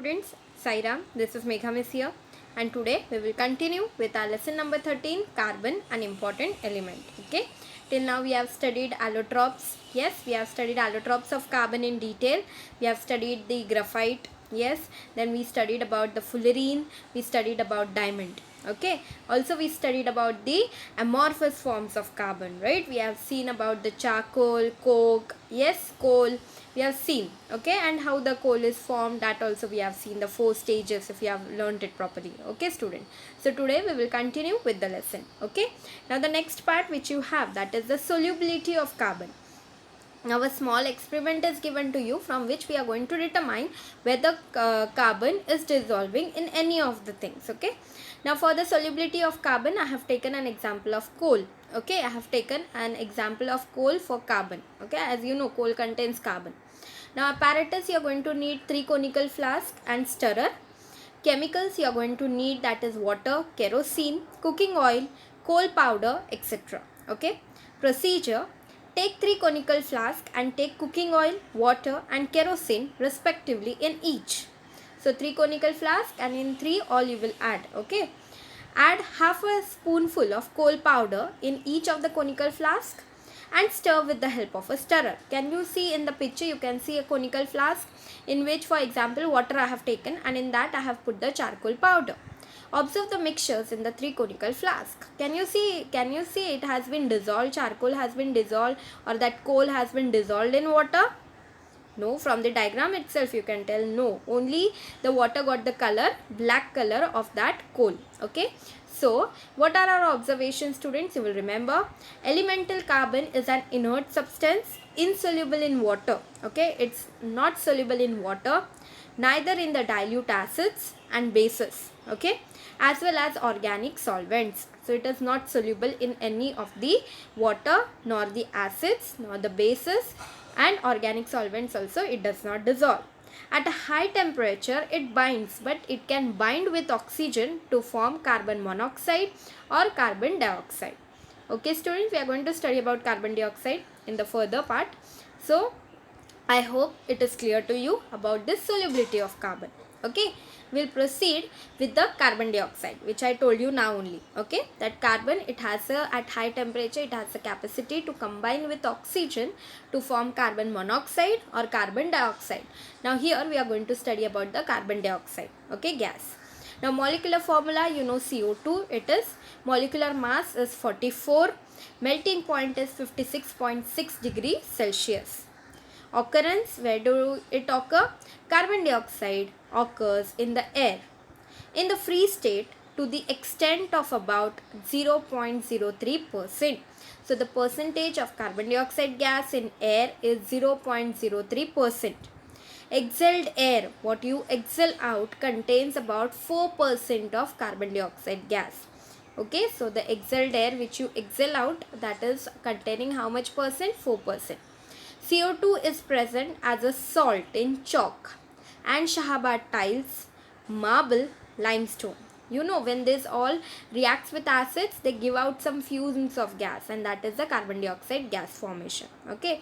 Students, Sairam, this is Megha Miss here, and today we will continue with our lesson number 13, carbon, an important element. Okay, till now we have studied allotropes. Yes, we have studied allotropes of carbon in detail. We have studied the graphite. Yes, then we studied about the fullerene. We studied about diamond. Okay, also we studied about the amorphous forms of carbon, right? We have seen about the charcoal, coke, yes, coal, we have seen, okay, and how the coal is formed, that also we have seen, the 4 stages, if you have learned it properly. Okay, student, so today we will continue with the lesson. Okay, now the next part which you have, that is the solubility of carbon. Now a small experiment is given to you from which we are going to determine whether carbon is dissolving in any of the things. Okay, now for the solubility of carbon I have taken an example of coal. Okay, I have taken an example of coal for carbon. Okay, as you know, coal contains carbon. Now apparatus, you are going to need 3 conical flask and stirrer. Chemicals you are going to need, that is water, kerosene, cooking oil, coal powder, etc. Okay, procedure: take 3 conical flask and take cooking oil, water and kerosene respectively in each. So 3 conical flask and in 3 all you will add. Okay, add half a spoonful of coal powder in each of the conical flask and stir with the help of a stirrer. Can you see in the picture, you can see a conical flask in which, for example, water I have taken, and in that I have put the charcoal powder. Observe the mixtures in the 3 conical flask. Can you see it has been dissolved, charcoal has been dissolved, or that coal has been dissolved in water? No, from the diagram itself you can tell no. Only the water got the color, black color of that coal. Okay. So, what are our observations, students? You will remember, elemental carbon is an inert substance, insoluble in water. Okay, it's not soluble in water, neither in the dilute acids and bases. Okay, as well as organic solvents. So, it is not soluble in any of the water, nor the acids, nor the bases, and organic solvents also it does not dissolve. At a high temperature it binds, but it can bind with oxygen to form carbon monoxide or carbon dioxide. Okay, students, we are going to study about carbon dioxide in the further part. So I hope it is clear to you about this solubility of carbon. Okay, we'll proceed with the carbon dioxide, which I told you now only. Okay, that carbon, it has at high temperature it has the capacity to combine with oxygen to form carbon monoxide or carbon dioxide. Now here we are going to study about the carbon dioxide. Okay, gas. Now molecular formula, you know, CO2, it is molecular mass is 44, melting point is 56.6 degrees Celsius. Occurrence, where do it occur? Carbon dioxide occurs in the air in the free state to the extent of about 0.03%. So the percentage of carbon dioxide gas in air is 0.03%. Exhaled air, what you exhale out, contains about 4% of carbon dioxide gas. Okay, so the exhaled air which you exhale out, that is containing how much percent? 4%. CO2 is present as a salt in chalk and Shahabad tiles, marble, limestone. You know, when this all reacts with acids, they give out some fumes of gas, and that is the carbon dioxide gas formation. Okay,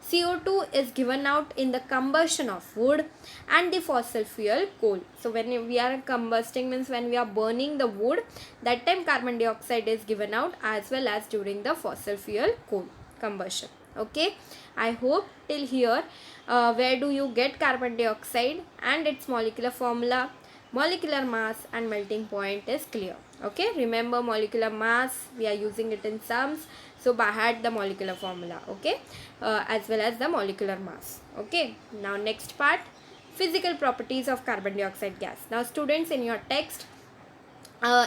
CO2 is given out in the combustion of wood and the fossil fuel coal. So when we are combusting, means when we are burning the wood, that time carbon dioxide is given out, as well as during the fossil fuel coal combustion. Okay, I hope till here where do you get carbon dioxide and its molecular formula, molecular mass and melting point is clear. Okay, remember molecular mass, we are using it in sums, so by heart the molecular formula. Okay, as well as the molecular mass. Okay, now next part, physical properties of carbon dioxide gas. Now students, in your text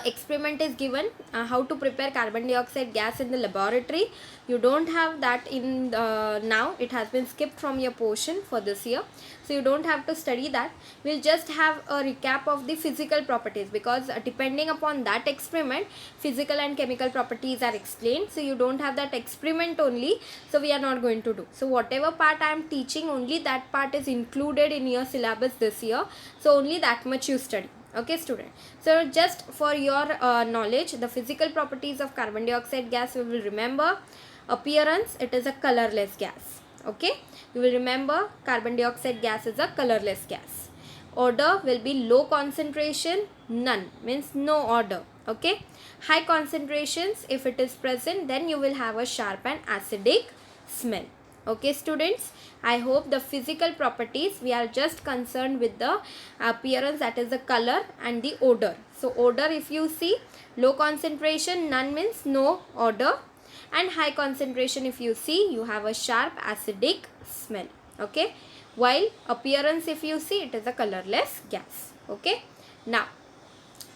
experiment is given, how to prepare carbon dioxide gas in the laboratory. You don't have that in now, it has been skipped from your portion for this year, so you don't have to study that. We'll just have a recap of the physical properties, because depending upon that experiment, physical and chemical properties are explained. So you don't have that experiment only, so we are not going to do. So whatever part I am teaching, only that part is included in your syllabus this year, so only that much you study. Okay, student, so just for your knowledge, the physical properties of carbon dioxide gas, we will remember. Appearance, it is a colorless gas. Okay, you will remember carbon dioxide gas is a colorless gas. Odor will be low concentration, none, means no odor. Okay. High concentrations, if it is present, then you will have a sharp and acidic smell. Okay students, I hope the physical properties, we are just concerned with the appearance, that is the color and the odor. So odor, if you see, low concentration, none means no odor, and high concentration, if you see, you have a sharp acidic smell. Okay, while appearance, if you see, it is a colorless gas. Okay, now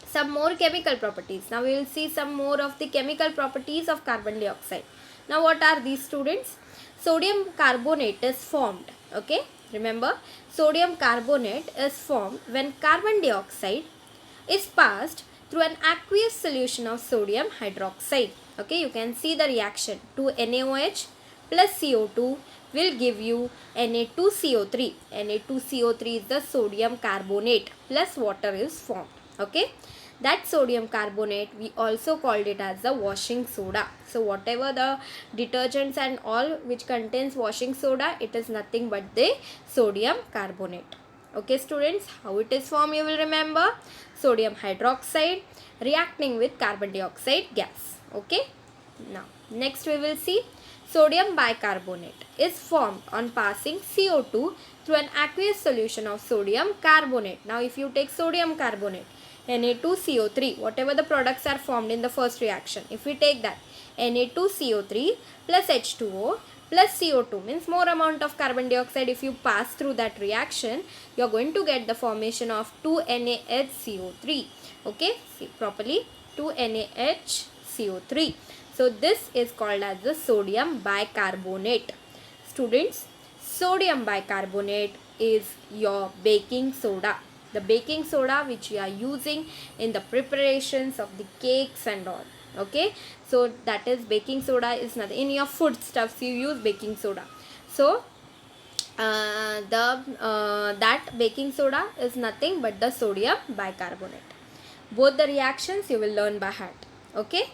some more chemical properties. Now we will see some more of the chemical properties of carbon dioxide. Now what are these, students? Sodium carbonate is formed. Okay, remember, sodium carbonate is formed when carbon dioxide is passed through an aqueous solution of sodium hydroxide. Okay, you can see the reaction. 2NaOH plus CO2 will give you Na2CO3. Na2CO3 is the sodium carbonate plus water is formed. Okay, that sodium carbonate, we also called it as the washing soda. So whatever the detergents and all which contains washing soda, it is nothing but the sodium carbonate. Okay students, how it is formed you will remember. Sodium hydroxide reacting with carbon dioxide gas. Okay, now next we will see sodium bicarbonate is formed on passing CO2 through an aqueous solution of sodium carbonate. Now if you take sodium carbonate, Na2CO3, whatever the products are formed in the first reaction, if we take that Na2CO3 plus H2O plus CO2, means more amount of carbon dioxide, if you pass through that reaction, you are going to get the formation of 2NaHCO3. Okay, see properly, 2NaHCO3. So this is called as the sodium bicarbonate. Students, sodium bicarbonate is your baking soda. The baking soda which we are using in the preparations of the cakes and all. Okay, so that is baking soda is nothing. In your foodstuffs you use baking soda. So that baking soda is nothing but the sodium bicarbonate. Both the reactions you will learn by heart. Okay,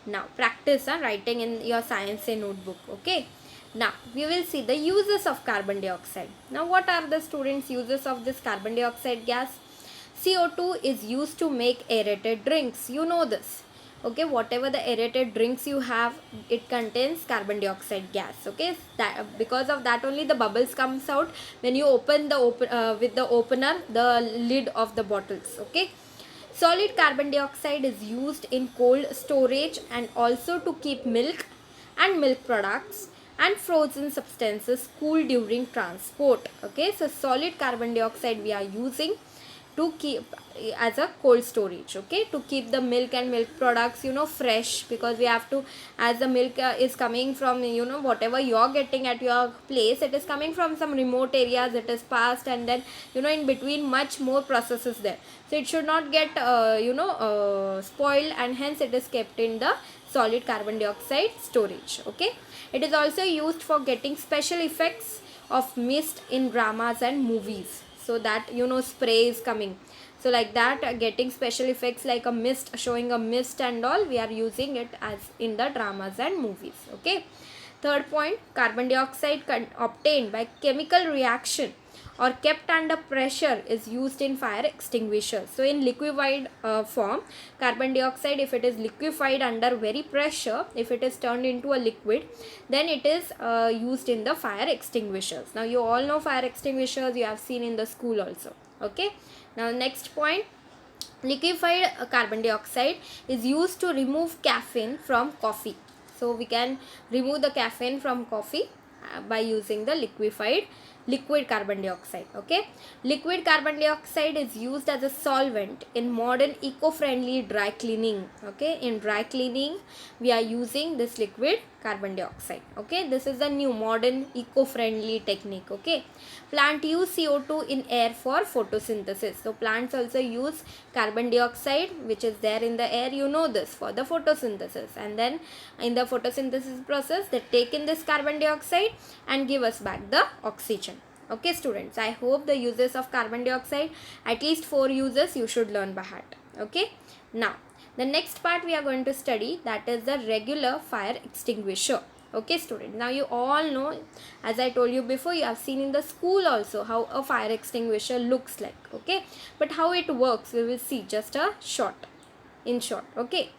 now practice writing in your science notebook. Okay, now we will see the uses of carbon dioxide. Now what are the students uses of this carbon dioxide gas? CO2 is used to make aerated drinks. You know this. Okay, whatever the aerated drinks you have, it contains carbon dioxide gas. Okay, that because of that only the bubbles comes out when you open the with the opener, the lid of the bottles. Okay, solid carbon dioxide is used in cold storage and also to keep milk and milk products and frozen substances cool during transport. Okay, so solid carbon dioxide we are using to keep as a cold storage. Okay, to keep the milk and milk products, you know, fresh, because we have to, as the milk is coming from, you know, whatever you are getting at your place, it is coming from some remote areas, it is passed, and then, you know, in between much more processes there, so it should not get spoiled, and hence it is kept in the solid carbon dioxide storage. Okay, it is also used for getting special effects of mist in dramas and movies, so that, you know, spray is coming, so like that getting special effects like a mist, showing a mist and all, we are using it as in the dramas and movies. Okay, third point, carbon dioxide obtained by chemical reaction or kept under pressure is used in fire extinguishers. So in liquefied form, carbon dioxide, if it is liquefied under very pressure, if it is turned into a liquid, then it is used in the fire extinguishers. Now you all know fire extinguishers, you have seen in the school also. Okay, now next point, liquefied carbon dioxide is used to remove caffeine from coffee. So we can remove the caffeine from coffee by using the liquid carbon dioxide. Okay, liquid carbon dioxide is used as a solvent in modern eco-friendly dry cleaning. Okay, in dry cleaning we are using this liquid carbon dioxide. Okay, this is the new modern eco-friendly technique. Okay, plant use CO2 in air for photosynthesis. So plants also use carbon dioxide which is there in the air, you know this, for the photosynthesis, and then in the photosynthesis process they take in this carbon dioxide and give us back the oxygen. Okay students, I hope the uses of carbon dioxide, at least 4 uses you should learn by heart. Okay, now the next part we are going to study, that is the regular fire extinguisher. Okay student, now you all know, as I told you before, you have seen in the school also how a fire extinguisher looks like. Okay, but how it works we will see just a in short. Okay,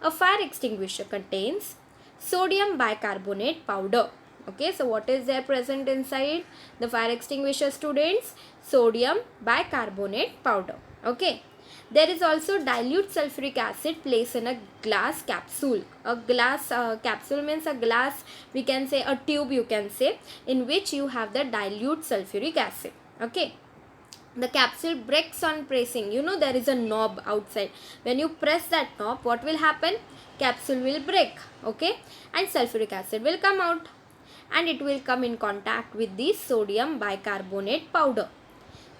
a fire extinguisher contains sodium bicarbonate powder. Okay, so what is there present inside the fire extinguisher students? Sodium bicarbonate powder. Okay, there is also dilute sulfuric acid placed in a glass capsule. A glass capsule means a glass, we can say a tube, you can say, in which you have the dilute sulfuric acid. Okay, the capsule breaks on pressing. You know there is a knob outside. When you press that knob, what will happen? Capsule will break. Okay, and sulfuric acid will come out, and it will come in contact with the sodium bicarbonate powder.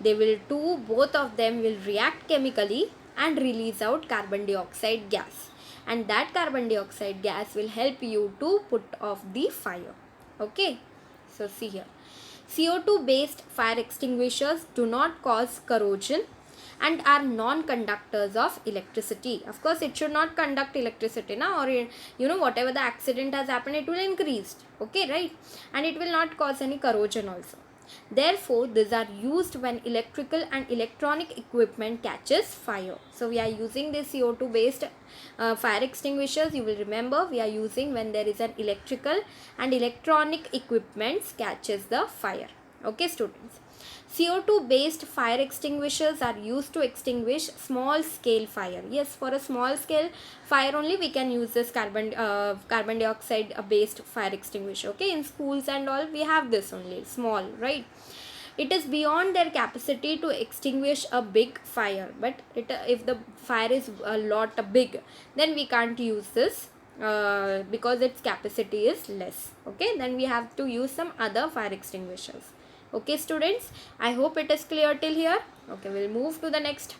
Both of them will react chemically and release out carbon dioxide gas, and that carbon dioxide gas will help you to put off the fire. Okay, so see here, CO2 based fire extinguishers do not cause corrosion and are non-conductors of electricity. Of course it should not conduct electricity now, or whatever the accident has happened, it will increase. Okay, right, and it will not cause any corrosion also. Therefore, these are used when electrical and electronic equipment catches fire. So, we are using this CO2 based fire extinguishers. You will remember we are using when there is an electrical and electronic equipment catches the fire. Okay, students. CO2 based fire extinguishers are used to extinguish small scale fire. Yes, for a small scale fire only we can use this carbon dioxide based fire extinguisher. Okay, in schools and all we have this only, small, right? It is beyond their capacity to extinguish a big fire, but if the fire is a lot big, then we can't use this because its capacity is less. Okay, then we have to use some other fire extinguishers. Okay students, I hope it is clear till here. Okay, we'll move to the next.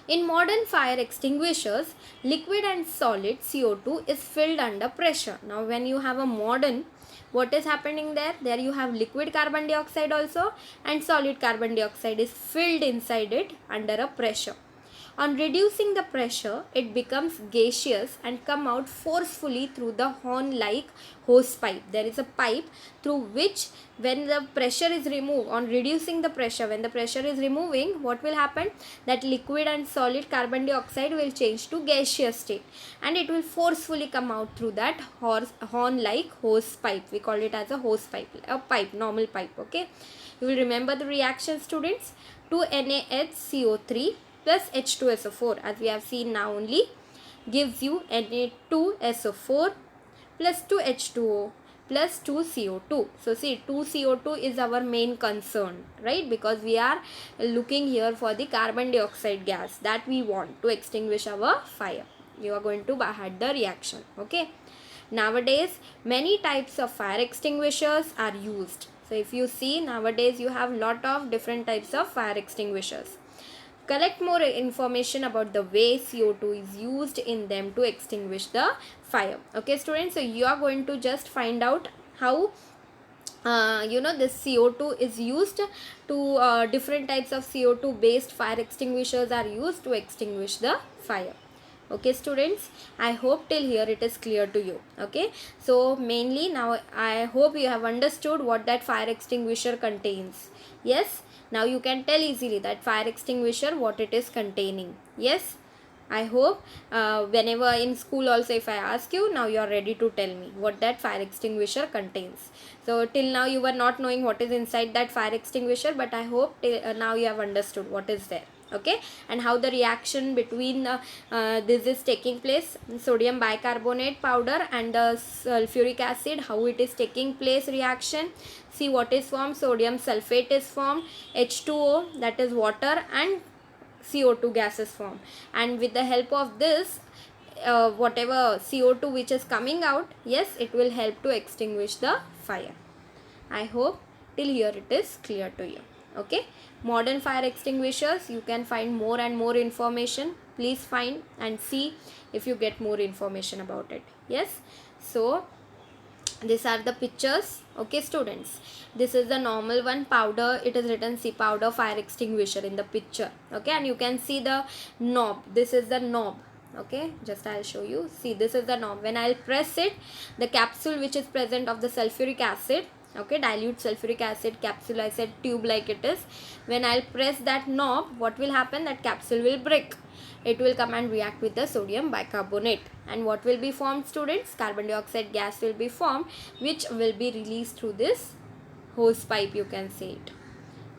In modern fire extinguishers, liquid and solid CO2 is filled under pressure. Now when you have a modern, what is happening there? There you have liquid carbon dioxide also, and solid carbon dioxide is filled inside it under a pressure. On reducing the pressure, it becomes gaseous and come out forcefully through the horn-like hose pipe. There is a pipe through which, when the pressure is removed, on reducing the pressure, when the pressure is removing, what will happen? That liquid and solid carbon dioxide will change to gaseous state, and it will forcefully come out through that horn-like hose pipe. We call it as a hose pipe, a pipe, normal pipe. Okay, you will remember the reaction, students. 2NaHCO3 plus H2SO4, as we have seen now only, gives you Na2SO4 plus 2H2O plus 2CO2. So see, 2CO2 is our main concern, right? Because we are looking here for the carbon dioxide gas that we want to extinguish our fire. You are going to had the reaction. Okay, nowadays many types of fire extinguishers are used. So if you see, nowadays you have lot of different types of fire extinguishers. Collect more information about the way CO2 is used in them to extinguish the fire. Okay students, so you are going to just find out how this CO2 is used to different types of CO2 based fire extinguishers are used to extinguish the fire. Okay students, I hope till here it is clear to you. Okay, so mainly now I hope you have understood what that fire extinguisher contains. Yes, now you can tell easily that fire extinguisher what it is containing. Yes, I hope whenever in school also if I ask you, now you are ready to tell me what that fire extinguisher contains. So till now you were not knowing what is inside that fire extinguisher, but I hope now you have understood what is there. Okay, and how the reaction between this is taking place, sodium bicarbonate powder and the sulfuric acid, how it is taking place reaction. See what is formed, sodium sulfate is formed, H2O, that is water, and CO2 gas is formed, and with the help of this whatever CO2 which is coming out, yes, it will help to extinguish the fire. I hope till here it is clear to you. Okay, modern fire extinguishers, you can find more and more information. Please find and see if you get more information about it. Yes, so these are the pictures. Okay students, this is the normal one, powder. It is written, see, powder fire extinguisher in the picture. Okay, and you can see the knob. This is the knob. Okay, just I'll show you. See, this is the knob. When I'll press it, the capsule which is present of the sulfuric acid, okay, dilute sulfuric acid capsule, I said tube like it is. When I'll press that knob, what will happen? That capsule will break. It will come and react with the sodium bicarbonate. And what will be formed, students? Carbon dioxide gas will be formed, which will be released through this hose pipe, you can say it.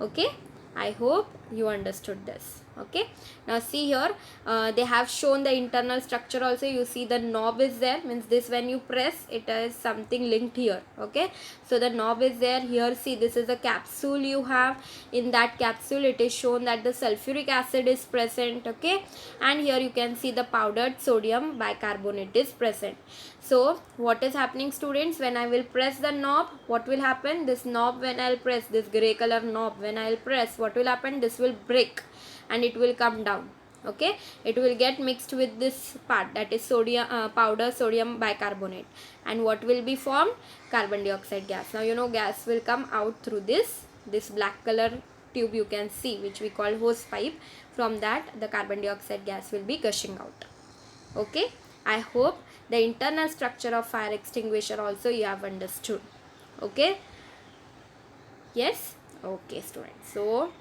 Okay, I hope you understood this. Okay, now see here, they have shown the internal structure also. You see the knob is there, means this when you press, it is something linked here. Okay, so the knob is there. Here see, this is a capsule you have. In that capsule it is shown that the sulfuric acid is present. Okay, and here you can see the powdered sodium bicarbonate is present. So what is happening, students? When I will press the knob, what will happen? This knob, when I'll press, this gray color knob, when I'll press, what will happen? This will break and it will come down. Okay, it will get mixed with this part, that is sodium powder sodium bicarbonate, and what will be formed? Carbon dioxide gas. Now you know gas will come out through this black color tube, you can see, which we call hose pipe. From that the carbon dioxide gas will be gushing out. Okay, I hope the internal structure of fire extinguisher also you have understood. Okay, yes, okay students, so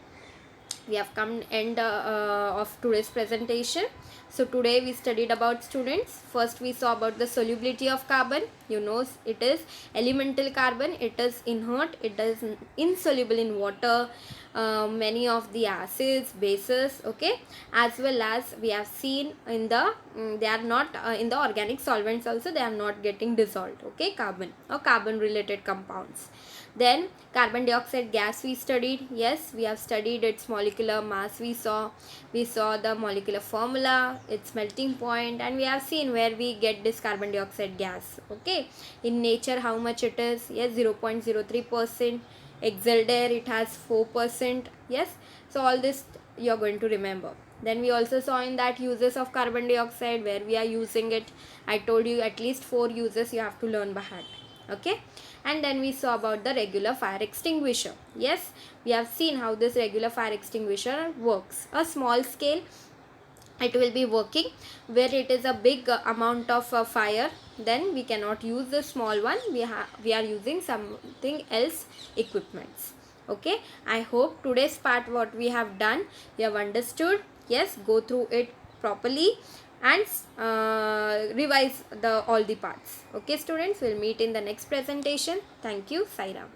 we have come end of today's presentation. So today we studied about, students, first we saw about the solubility of carbon. You know, it is elemental carbon, it is inert, it is insoluble in water, many of the acids, bases, okay, as well as we have seen in the they are not in the organic solvents also, they are not getting dissolved. Okay, carbon or carbon related compounds. Then carbon dioxide gas we studied. Yes, we have studied its molecular mass. We saw the molecular formula, its melting point, and we have seen where we get this carbon dioxide gas. Okay, in nature how much it is? Yes, 0.03%. Exhaled air, it has 4%. Yes, so all this you are going to remember. Then we also saw in that uses of carbon dioxide, where we are using it. I told you at least 4 uses you have to learn by heart. Okay, and then we saw about the regular fire extinguisher. Yes, we have seen how this regular fire extinguisher works. A small scale it will be working, where it is a big amount of fire, then we cannot use the small one, we are using something else equipments. Okay, I hope today's part what we have done you have understood. Yes, go through it properly and revise all the parts. Okay students, we'll meet in the next presentation. Thank you. Sai Ram.